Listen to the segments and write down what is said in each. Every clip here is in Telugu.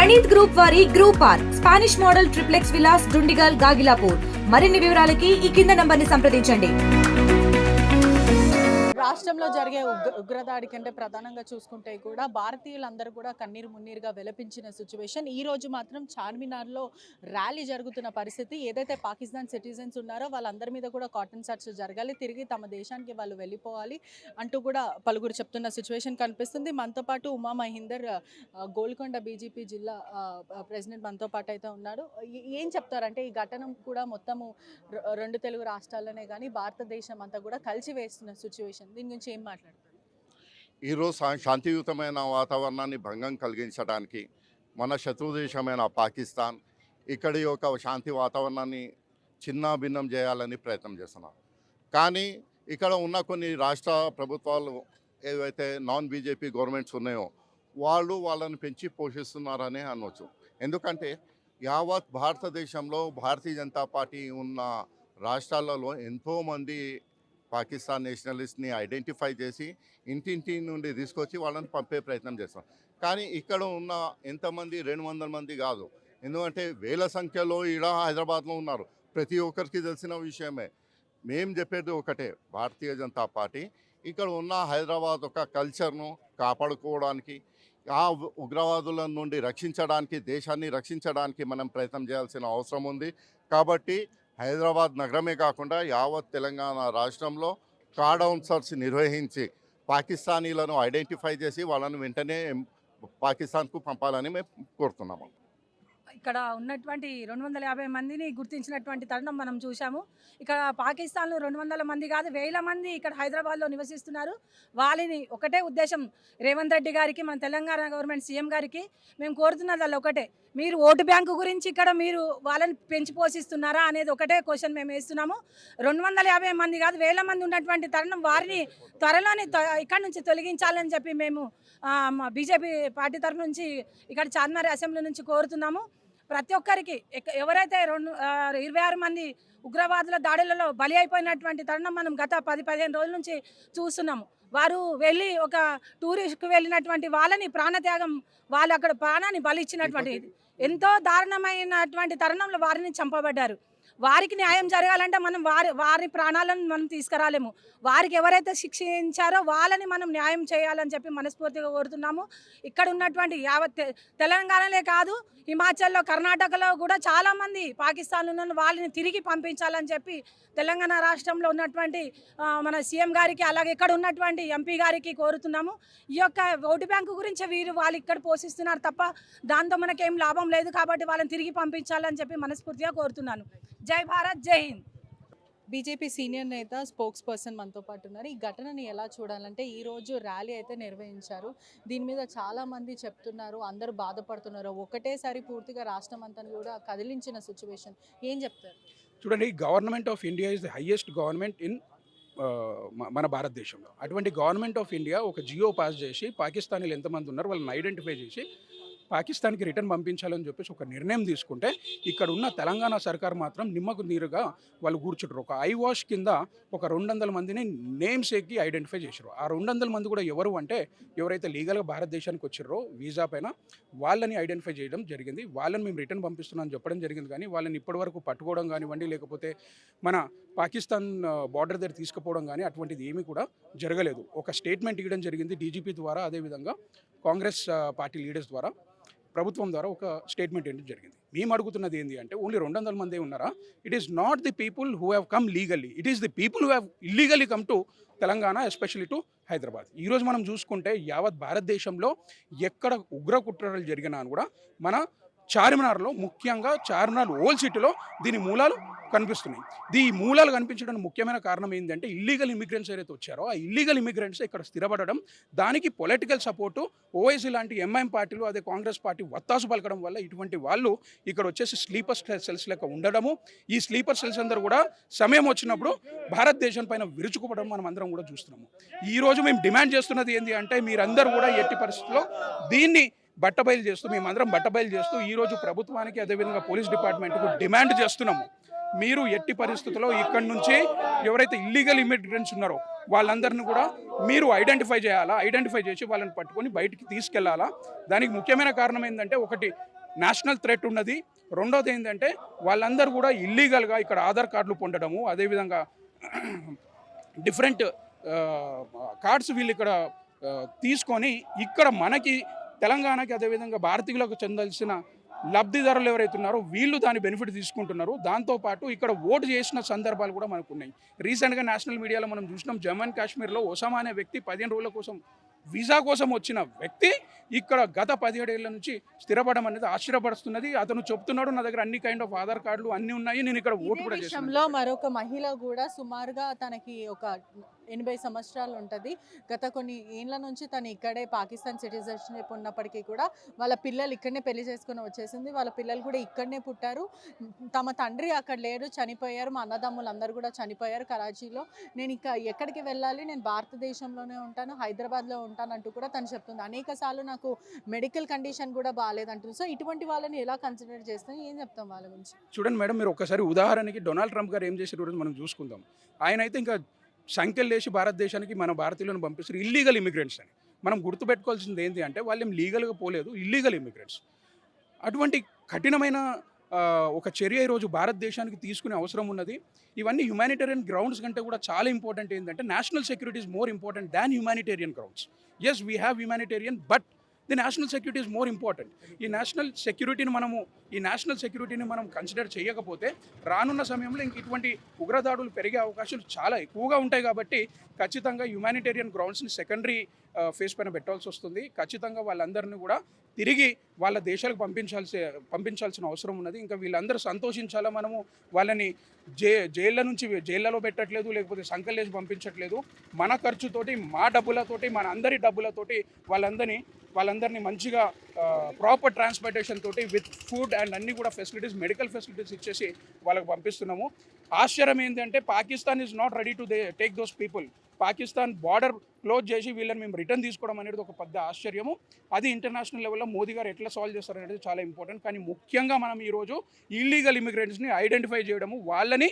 ప్రణీత్ గ్రూప్ వారి గ్రూప్ ఆర్ Spanish model triplex villas Dundigal Gagillapur. మరిన్ని వివరాలకి ఈ కింద నంబర్ని సంప్రదించండి. రాష్ట్రంలో జరిగే ఉగ్రదాడి కంటే ప్రధానంగా చూసుకుంటే కూడా భారతీయులందరూ కూడా కన్నీరు మున్నీరుగా విలపించిన సిచ్యువేషన్. ఈ రోజు మాత్రం చార్మినార్లో ర్యాలీ జరుగుతున్న పరిస్థితి. ఏదైతే పాకిస్తాన్ సిటిజన్స్ ఉన్నారో వాళ్ళందరి మీద కూడా కాటన్ సర్చ్ జరగాలి, తిరిగి తమ దేశానికి వాళ్ళు వెళ్ళిపోవాలి అంటూ కూడా పలువురు చెప్తున్న సిచ్యువేషన్ కనిపిస్తుంది. మనతో పాటు ఉమా మహేందర్, గోల్కొండ బీజేపీ జిల్లా ప్రెసిడెంట్ మనతో పాటు అయితే ఉన్నారు. ఏం చెప్తారంటే ఈ ఘటన కూడా మొత్తము రెండు తెలుగు రాష్ట్రాల్లోనే కానీ భారతదేశం అంతా కూడా కలిసి వేస్తున్న సిచ్యువేషన్, దీని గురించి ఏం మాట్లాడతారు? ఈరోజు శాంతియుతమైన వాతావరణాన్ని భంగం కలిగించడానికి మన శత్రు దేశమైన పాకిస్తాన్ ఇక్కడి యొక్క శాంతి వాతావరణాన్ని చిన్నాభిన్నం చేయాలని ప్రయత్నం చేస్తున్నారు. కానీ ఇక్కడ ఉన్న కొన్ని రాష్ట్ర ప్రభుత్వాలు ఏవైతే నాన్ బీజేపీ గవర్నమెంట్స్ ఉన్నాయో వాళ్ళని పెంచి పోషిస్తున్నారని అనవచ్చు. ఎందుకంటే యావత్ భారతదేశంలో భారతీయ జనతా పార్టీ ఉన్న రాష్ట్రాలలో ఎంతోమంది పాకిస్తాన్ నేషనలిస్ట్ని ఐడెంటిఫై చేసి ఇంటింటి నుండి తీసుకొచ్చి వాళ్ళని పంపే ప్రయత్నం చేస్తాం. కానీ ఇక్కడ ఉన్న ఎంతమంది 200 మంది కాదు, ఎందుకంటే వేల సంఖ్యలో ఈడ హైదరాబాద్లో ఉన్నారు. ప్రతి ఒక్కరికి తెలిసిన విషయమే. మేము చెప్పేది ఒకటే, భారతీయ జనతా పార్టీ ఇక్కడ ఉన్న హైదరాబాద్ ఒక కల్చర్ను కాపాడుకోవడానికి, ఆ ఉగ్రవాదుల నుండి రక్షించడానికి, దేశాన్ని రక్షించడానికి మనం ప్రయత్నం చేయాల్సిన అవసరం ఉంది. కాబట్టి హైదరాబాద్ నగరమే కాకుండా యావత్ తెలంగాణ రాష్ట్రంలో కార్డౌన్ సర్చ్ నిర్వహించి పాకిస్తానీలను ఐడెంటిఫై చేసి వాళ్ళని వెంటనే పాకిస్తాన్కు పంపాలని మేము కోరుతున్నాము. ఇక్కడ ఉన్నటువంటి 250 మందిని గుర్తించినటువంటి తరుణం మనం చూసాము. ఇక్కడ పాకిస్తాన్లో 200 మంది కాదు, వేల మంది ఇక్కడ హైదరాబాద్లో నివసిస్తున్నారు. వాళ్ళని ఒకటే ఉద్దేశం, రేవంత్ రెడ్డి గారికి, మన తెలంగాణ గవర్నమెంట్ సీఎం గారికి మేము కోరుతున్నది వాళ్ళు ఒకటే, మీరు ఓటు బ్యాంకు గురించి ఇక్కడ మీరు వాళ్ళని పెంచి పోషిస్తున్నారా అనేది ఒకటే క్వశ్చన్ మేము వేస్తున్నాము. 250 మంది కాదు, వేల మంది ఉన్నటువంటి తరుణం, వారిని త్వరలోనే ఇక్కడ నుంచి తొలగించాలని చెప్పి మేము బీజేపీ పార్టీ తరఫు నుంచి ఇక్కడ చార్మినార్ అసెంబ్లీ నుంచి కోరుతున్నాము. ప్రతి ఒక్కరికి ఎవరైతే 26 మంది ఉగ్రవాదుల దాడులలో బలి అయిపోయినటువంటి తరుణం మనం గత 10-15 రోజుల నుంచి చూస్తున్నాము. వారు వెళ్ళి ఒక టూరిస్ట్కి వెళ్ళినటువంటి వాళ్ళని ప్రాణత్యాగం, వాళ్ళు అక్కడ ప్రాణాన్ని బలి ఇచ్చినటువంటి ఎంతో దారుణమైనటువంటి తరుణంలో వారిని చంపబడ్డారు. వారికి న్యాయం జరగాలంటే మనం వారి ప్రాణాలను మనం తీసుకురాలేము. వారికి ఎవరైతే శిక్షించారో వాళ్ళని మనం న్యాయం చేయాలని చెప్పి మనస్ఫూర్తిగా కోరుతున్నాము. ఇక్కడ ఉన్నటువంటి యావత్ తెలంగాణలే కాదు, హిమాచల్లో, కర్ణాటకలో కూడా చాలామంది పాకిస్తాన్లో ఉన్న వాళ్ళని తిరిగి పంపించాలని చెప్పి తెలంగాణ రాష్ట్రంలో ఉన్నటువంటి మన సీఎం గారికి, అలాగే ఇక్కడ ఉన్నటువంటి ఎంపీ గారికి కోరుతున్నాము. ఈ యొక్క ఓటు బ్యాంకు గురించి వాళ్ళు ఇక్కడ పోషిస్తున్నారు తప్ప దాంతో మనకేం లాభం లేదు. కాబట్టి వాళ్ళని తిరిగి పంపించాలని చెప్పి మనస్ఫూర్తిగా కోరుతున్నాను. జై భారత్, జై హింద్. బీజేపీ సీనియర్ నేత, స్పోక్స్ పర్సన్ మనతో పాటు ఉన్నారు. ఈ ఘటనని ఎలా చూడాలంటే, ఈరోజు ర్యాలీ అయితే నిర్వహించారు. దీని మీద చాలామంది చెప్తున్నారు, అందరూ బాధపడుతున్నారు. ఒకటేసారి పూర్తిగా రాష్ట్రం అంతా కూడా కదిలించిన సిచ్యువేషన్, ఏం చెప్తారు? చూడండి, government of India is the highest government in మన భారతదేశంలో. అటువంటి గవర్నమెంట్ ఆఫ్ ఇండియా ఒక జియో పాస్ చేసి పాకిస్తానీలు ఎంతమంది ఉన్నారు వాళ్ళని ఐడెంటిఫై చేసి పాకిస్తాన్కి రిటర్న్ పంపించాలని చెప్పేసి ఒక నిర్ణయం తీసుకుంటే, ఇక్కడ ఉన్న తెలంగాణ సర్కార్ మాత్రం నిమ్మకు నీరుగా వాళ్ళు కూర్చుంటారు. ఒక ఐ వాష్ కింద ఒక 200 మందిని నేమ్స్ ఎక్కి ఐడెంటిఫై చేశారు. ఆ 200 మంది కూడా ఎవరు అంటే, ఎవరైతే లీగల్గా భారతదేశానికి వచ్చారో వీసా పైన వాళ్ళని ఐడెంటిఫై చేయడం జరిగింది. వాళ్ళని మేము రిటర్న్ పంపిస్తున్నామని చెప్పడం జరిగింది. కానీ వాళ్ళని ఇప్పటివరకు పట్టుకోవడం కానివ్వండి, లేకపోతే మన పాకిస్తాన్ బార్డర్ దగ్గర తీసుకుపోవడం కానీ అటువంటిది ఏమీ కూడా జరగలేదు. ఒక స్టేట్మెంట్ ఇవ్వడం జరిగింది డీజీపీ ద్వారా, అదేవిధంగా కాంగ్రెస్ పార్టీ లీడర్స్ ద్వారా, ప్రభుత్వం ద్వారా ఒక స్టేట్మెంట్ ఏంటి జరిగింది. మేము అడుగుతున్నది ఏంటి అంటే, ఓన్లీ 200 మందే ఉన్నారా? It is not the people who have come legally, it is the people who have illegally come to Telangana, especially to Hyderabad. ఈరోజు మనం చూసుకుంటే యావత్ భారతదేశంలో ఎక్కడ ఉగ్ర కుట్రలు జరిగినా కూడా మన చార్మినార్లో, ముఖ్యంగా చార్మినార్ ఓల్డ్ సిటీలో దీని మూలాలు కనిపిస్తున్నాయి. ఈ మూలాలు కనిపించడానికి ముఖ్యమైన కారణం ఏంటంటే, ఇల్లీగల్ ఇమిగ్రెంట్స్ ఏదైతే వచ్చారో ఆ ఇల్లీగల్ ఇమిగ్రెంట్స్ ఇక్కడ స్థిరపడడం, దానికి పొలిటికల్ సపోర్టు ఓవైసీ లాంటి ఎంఐఎం పార్టీలు, అదే కాంగ్రెస్ పార్టీ వత్తాసు పలకడం వల్ల ఇటువంటి వాళ్ళు ఇక్కడ వచ్చేసి స్లీపర్ సెల్స్ లెక్క ఉండడము. ఈ స్లీపర్ సెల్స్ అందరూ కూడా సమయం వచ్చినప్పుడు భారతదేశం పైన విరుచుకుపడడం మనం అందరం కూడా చూస్తున్నాము. ఈరోజు మేము డిమాండ్ చేస్తున్నది ఏంటి అంటే, మీరందరూ కూడా ఎట్టి పరిస్థితుల్లో దీన్ని బట్టబయలు చేస్తూ మేమందరం బట్టబయలు చేస్తూ ఈరోజు ప్రభుత్వానికి అదేవిధంగా పోలీస్ డిపార్ట్మెంట్కు డిమాండ్ చేస్తున్నాము. మీరు ఎట్టి పరిస్థితుల్లో ఇక్కడి నుంచి ఎవరైతే ఇల్లీగల్ ఇమిగ్రెంట్స్ ఉన్నారో వాళ్ళందరినీ కూడా మీరు ఐడెంటిఫై చేయాలా, ఐడెంటిఫై చేసి వాళ్ళని పట్టుకొని బయటికి తీసుకెళ్లాలా. దానికి ముఖ్యమైన కారణం ఏంటంటే, ఒకటి నేషనల్ థ్రెట్ ఉన్నది, రెండోది ఏంటంటే వాళ్ళందరూ కూడా ఇల్లీగల్గా ఇక్కడ ఆధార్ కార్డులు పొందడము, అదేవిధంగా డిఫరెంట్ కార్డ్స్ వీళ్ళు ఇక్కడ తీసుకొని ఇక్కడ మనకి తెలంగాణకి అదేవిధంగా భారతీయులకు చెందాల్సిన లబ్ధిదారులు ఎవరైతే ఉన్నారో వీళ్ళు దాని బెనిఫిట్ తీసుకుంటున్నారు. దాంతోపాటు ఇక్కడ ఓటు చేసిన సందర్భాలు కూడా మనకు ఉన్నాయి. రీసెంట్గా నేషనల్ మీడియాలో మనం చూసినాం, జమ్మూ అండ్ కాశ్మీర్లో ఒసామా అనే వ్యక్తి 15 రోజుల కోసం వీసా కోసం వచ్చిన వ్యక్తి ఇక్కడ గత 17 ఏళ్ల నుంచి స్థిరపడడం అనేది ఆశ్చర్యపరుస్తున్నది. అతను చెప్తున్నాడు, నా దగ్గర అన్ని కైండ్ ఆఫ్ ఆధార్ కార్డులు అన్నీ ఉన్నాయి, నేను ఇక్కడ ఓటు కూడా చేశాను. విషయంలో మరొక మహిళ కూడా సుమారుగా తనకి ఒక 80 సంవత్సరాలు ఉంటుంది. గత కొన్ని ఏళ్ళ నుంచి తను ఇక్కడే పాకిస్తాన్ సిటిజన్షిప్ ఉన్నప్పటికీ కూడా వాళ్ళ పిల్లలు ఇక్కడనే పెళ్లి చేసుకుని వచ్చేసింది. వాళ్ళ పిల్లలు కూడా ఇక్కడనే పుట్టారు. తమ తండ్రి అక్కడ లేరు, చనిపోయారు. మా అన్నదమ్ములు అందరూ కూడా చనిపోయారు కరాచీలో. నేను ఇంకా ఎక్కడికి వెళ్ళాలి, నేను భారతదేశంలోనే ఉంటాను, హైదరాబాద్లో ఉంటానంటూ కూడా తను చెప్తుంది. అనేక సార్లు నాకు మెడికల్ కండిషన్ కూడా బాగాలేదంటుంది. సో ఇటువంటి వాళ్ళని ఎలా కన్సిడర్ చేస్తాం, ఏం చెప్తాం వాళ్ళ గురించి? చూడండి మేడం, మీరు ఒకసారి ఉదాహరణకి డొనాల్డ్ ట్రంప్ గారు ఏం చేసే రోజు మనం చూసుకుందాం. ఆయన అయితే ఇంకా సంఖ్యలు లేచి భారతదేశానికి మన భారతీయులను పంపిస్తారు ఇల్లీగల్ ఇమిగ్రెంట్స్ అని. మనం గుర్తుపెట్టుకోవాల్సింది ఏంటి అంటే, వాళ్ళు ఏం లీగల్గా పోలేదు, ఇల్లీగల్ ఇమిగ్రెంట్స్. అటువంటి కఠినమైన ఒక చర్య ఈరోజు భారతదేశానికి తీసుకునే అవసరం ఉన్నది. ఇవన్నీ హ్యుమానిటేరియన్ గ్రౌండ్స్ కంటే కూడా చాలా ఇంపార్టెంట్. ఏంటంటే national security is more important than humanitarian grounds. Yes, we have humanitarian, but the national security is more important. ఈ నేషనల్ సెక్యూరిటీని మనం కన్సిడర్ చేయకపోతే రానున్న సమయంలో ఇంక ఇటువంటి ఉగ్రదాడులు పెరిగే అవకాశాలు చాలా ఎక్కువగా ఉంటాయి. కాబట్టి ఖచ్చితంగా హ్యుమానిటేరియన్ గ్రౌండ్స్ని సెకండరీ ఫేస్ పైన పెట్టాల్సి వస్తుంది. ఖచ్చితంగా వాళ్ళందరినీ కూడా తిరిగి వాళ్ళ దేశాలకు పంపించాల్సిన అవసరం ఉన్నది. ఇంకా వీళ్ళందరూ సంతోషించాలా. మనము వాళ్ళని జైళ్ళలో పెట్టట్లేదు, లేకపోతే సంకలేసి పంపించట్లేదు. మన ఖర్చుతోటి, మా డబ్బులతోటి, మన అందరి డబ్బులతోటి వాళ్ళందరినీ మంచిగా ప్రాపర్ ట్రాన్స్పోర్టేషన్ తోటి విత్ ఫుడ్ అండ్ అన్నీ కూడా ఫెసిలిటీస్, మెడికల్ ఫెసిలిటీస్ ఇచ్చేసి వాళ్ళకి పంపిస్తున్నాము. ఆశ్చర్యం ఏంటంటే, Pakistan is not ready to take those people. Pakistan border close చేసి వీళ్ళని మేము రిటర్న్ తీసుకోవడం అనేది ఒక పెద్ద ఆశ్చర్యము. అది ఇంటర్నేషనల్ లెవెల్లో మోదీ గారు ఎట్లా సాల్వ్ చేస్తారనేది చాలా ఇంపార్టెంట్. కానీ ముఖ్యంగా మనం ఈరోజు ఇల్లీగల్ ఇమిగ్రెంట్స్ని ఐడెంటిఫై చేయడము, వాళ్ళని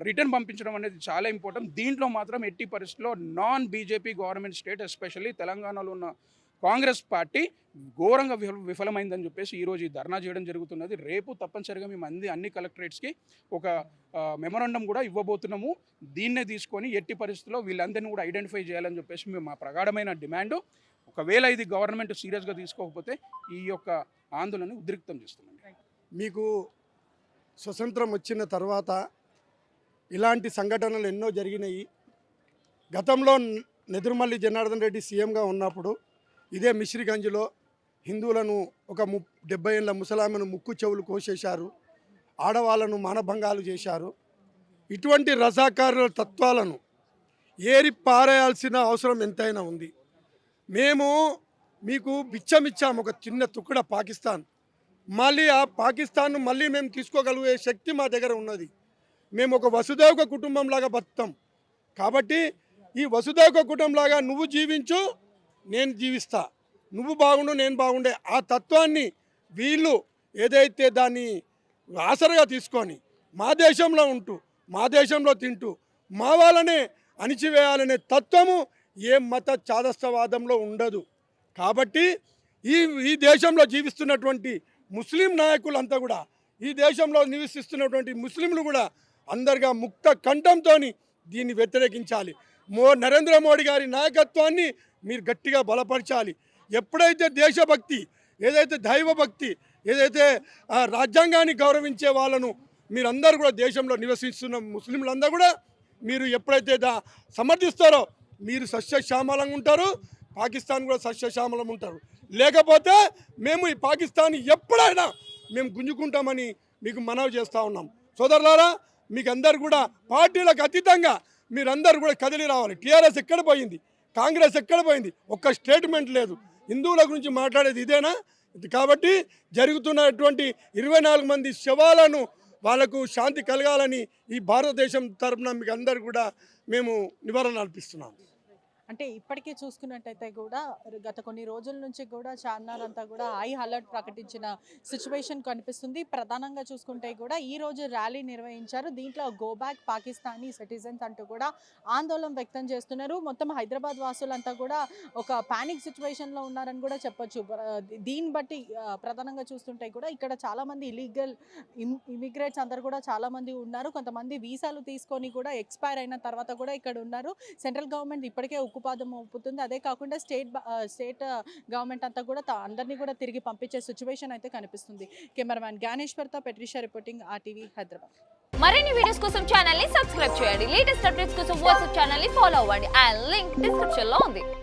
రిటర్న్ పంపించడం అనేది చాలా ఇంపార్టెంట్. దీంట్లో మాత్రం ఎట్టి పరిస్థితుల్లో non BJP government state, especially తెలంగాణలో ఉన్న కాంగ్రెస్ పార్టీ ఘోరంగా విఫలమైందని చెప్పేసి ఈరోజు ఈ ధర్నా చేయడం జరుగుతున్నది. రేపు తప్పనిసరిగా మేము అన్ని కలెక్టరేట్స్కి ఒక మెమొరాండం కూడా ఇవ్వబోతున్నాము. దీన్నే తీసుకొని ఎట్టి పరిస్థితుల్లో వీళ్ళందరినీ కూడా ఐడెంటిఫై చేయాలని చెప్పేసి మేము మా ప్రగాఢమైన డిమాండ్. ఒకవేళ ఇది గవర్నమెంట్ సీరియస్గా తీసుకోకపోతే ఈ యొక్క ఆందోళనని ఉద్రిక్తం చేస్తున్నాం. మీకు స్వతంత్రం వచ్చిన తర్వాత ఇలాంటి సంఘటనలు ఎన్నో జరిగినాయి. గతంలో నెదురుమల్లి జనార్దన్ రెడ్డి సీఎంగా ఉన్నప్పుడు ఇదే మిశ్రిగంజ్లో హిందువులను ఒక 70 ఏళ్ళ ముసలామెను ముక్కు చెవులు కోసేశారు, ఆడవాళ్ళను మానభంగాలు చేశారు. ఇటువంటి రజాకారుల తత్వాలను ఏరి పారేయాల్సిన అవసరం ఎంతైనా ఉంది. మేము మీకు బిచ్చమిచ్చాము ఒక చిన్న తుక్కడ పాకిస్తాన్. మళ్ళీ ఆ పాకిస్తాన్ను మళ్ళీ మేము తీసుకోగలిగే శక్తి మా దగ్గర ఉన్నది. మేము ఒక వసుదైక కుటుంబంలాగా బతుకుతాం. కాబట్టి ఈ వసుదైక కుటుంబంలాగా నువ్వు జీవించు, నేను జీవిస్తా, నువ్వు బాగుండు, నేను బాగుండే ఆ తత్వాన్ని వీళ్ళు ఏదైతే దాన్ని ఆసరగా తీసుకొని మా దేశంలో ఉంటూ, మా దేశంలో తింటూ, మా వాళ్ళనే అణిచివేయాలనే తత్వము ఏ మత చాదస్తవాదంలో ఉండదు. కాబట్టి ఈ దేశంలో జీవిస్తున్నటువంటి ముస్లిం నాయకులంతా కూడా, ఈ దేశంలో నివసిస్తున్నటువంటి ముస్లింలు కూడా అందరిగా ముక్త కంఠంతో దీన్ని వ్యతిరేకించాలి. నరేంద్ర మోడీ గారి నాయకత్వాన్ని మీరు గట్టిగా బలపరచాలి. ఎప్పుడైతే దేశభక్తి, ఏదైతే దైవభక్తి, ఏదైతే రాజ్యాంగాన్ని గౌరవించే వాళ్ళను మీరందరూ కూడా దేశంలో నివసిస్తున్న ముస్లింలందరూ కూడా మీరు ఎప్పుడైతే సమర్థిస్తారో మీరు సస్యశ్యామలంగా ఉంటారు, పాకిస్తాన్ కూడా సస్యశ్యామలం ఉంటారు. లేకపోతే మేము ఈ పాకిస్తాన్ ఎప్పుడైనా మేము గుంజుకుంటామని మీకు మనవి చేస్తూ ఉన్నాం. సోదరులారా, మీకు అందరు కూడా పార్టీలకు అతీతంగా మీరందరూ కూడా కదిలి రావాలి. టీఆర్ఎస్ ఎక్కడ పోయింది, కాంగ్రెస్ ఎక్కడ పోయింది, ఒక్క స్టేట్మెంట్ లేదు. హిందువుల గురించి మాట్లాడేది ఇదేనా? కాబట్టి జరుగుతున్నటువంటి 24 మంది శవాలను వాళ్ళకు శాంతి కలగాలని ఈ భారతదేశం తరఫున మీకు అందరు కూడా మేము నివారణ అర్పిస్తున్నాం. అంటే ఇప్పటికే చూసుకున్నట్టయితే కూడా గత కొన్ని రోజుల నుంచి కూడా చార్మినార్ అంతా కూడా హై అలర్ట్ ప్రకటించిన సిచ్యువేషన్ కనిపిస్తుంది. ప్రధానంగా చూసుకుంటే కూడా ఈ రోజు ర్యాలీ నిర్వహించారు. దీంట్లో గో బ్యాక్ పాకిస్తానీ సిటిజన్స్ అంటూ కూడా ఆందోళన వ్యక్తం చేస్తున్నారు. మొత్తం హైదరాబాద్ వాసులంతా కూడా ఒక పానిక్ సిచ్యువేషన్లో ఉన్నారని కూడా చెప్పొచ్చు. దీన్ని బట్టి ప్రధానంగా చూస్తుంటే కూడా ఇక్కడ చాలామంది ఇలీగల్ ఇమిగ్రేట్స్ అందరు కూడా చాలామంది ఉన్నారు. కొంతమంది వీసాలు తీసుకొని కూడా ఎక్స్పైర్ అయిన తర్వాత కూడా ఇక్కడ ఉన్నారు. సెంట్రల్ గవర్నమెంట్ ఇప్పటికే ఉక్కుపాదం ఊపుతుంది. అదే కాకుండా స్టేట్ గవర్నమెంట్ అంతా కూడా అందరినీ కూడా తిరిగి పంపించే సిచ్యువేషన్ అయితే కనిపిస్తుంది. Cameraman జ్ఞానేశ్వర్తో పెట్రిషా reporting RTV Hyderabad. మరిన్ని వీడియోస్ కోసం ఛానల్ ని సబ్స్క్రైబ్ చేయండి. లేటెస్ట్ అప్డేట్స్ కోసం వాట్సాప్ ఛానల్ ని ఫాలో అవ్వండి. ఆ లింక్ డిస్క్రిప్షన్ లో ఉంది.